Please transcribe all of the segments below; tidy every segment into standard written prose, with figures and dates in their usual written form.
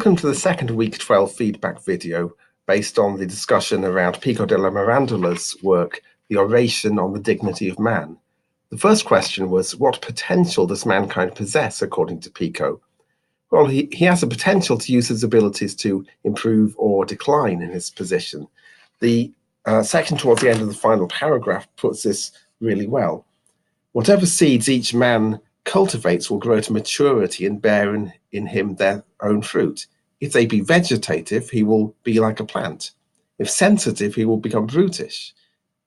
Welcome to the second week 12 feedback video based on the discussion around Pico della Mirandola's work, The Oration on the Dignity of Man. The first question was, what potential does mankind possess according to Pico? Well, he has a potential to use his abilities to improve or decline in his position. The section towards the end of the final paragraph puts this really well. Whatever seeds each man cultivates will grow to maturity and bear in him their own fruit. If they be vegetative, he will be like a plant. If sensitive, he will become brutish,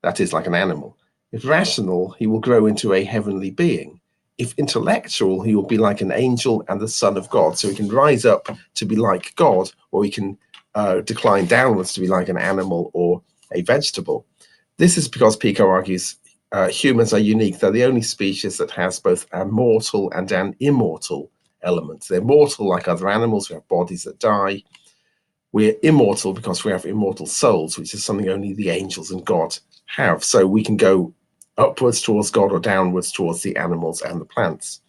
that is, like an animal. If rational, he will grow into a heavenly being. If intellectual, he will be like an angel and the son of God. So he can rise up to be like God, or he can decline downwards to be like an animal or a vegetable. This is because Pico argues humans are unique. They're the only species that has both a mortal and an immortal element. They're mortal like other animals. We have bodies that die. We're immortal because we have immortal souls, which is something only the angels and God have. So we can go upwards towards God or downwards towards the animals and the plants.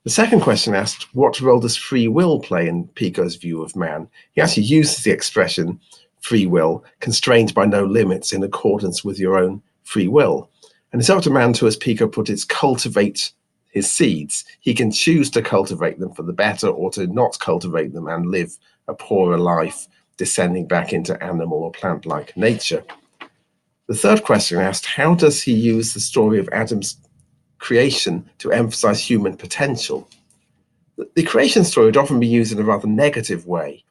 The second question asked, what role does free will play in Pico's view of man? He actually uses the expression free will, constrained by no limits in accordance with your own free will. And it's up to man to, as Pico put it, cultivate his seeds. He can choose to cultivate them for the better or to not cultivate them and live a poorer life, descending back into animal or plant-like nature. The third question asked, how does he use the story of Adam's creation to emphasize human potential? The creation story would often be used in a rather negative way,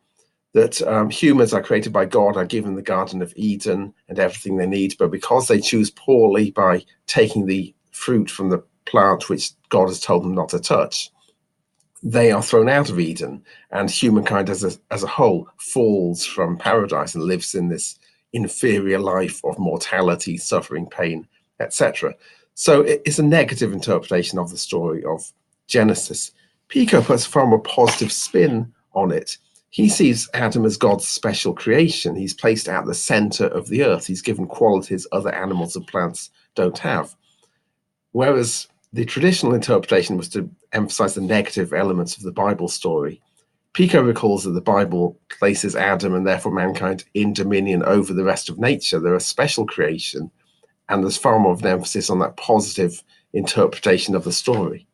that humans are created by God, are given the Garden of Eden and everything they need, but because they choose poorly by taking the fruit from the plant which God has told them not to touch, they are thrown out of Eden, and humankind as a whole falls from paradise and lives in this inferior life of mortality, suffering, pain, etc. So it's a negative interpretation of the story of Genesis. Pico puts a far more positive spin on it. He sees Adam as God's special creation. He's placed at the center of the earth. He's given qualities other animals and plants don't have. Whereas the traditional interpretation was to emphasize the negative elements of the Bible story, Pico recalls that the Bible places Adam and therefore mankind in dominion over the rest of nature. They're a special creation, and there's far more of an emphasis on that positive interpretation of the story.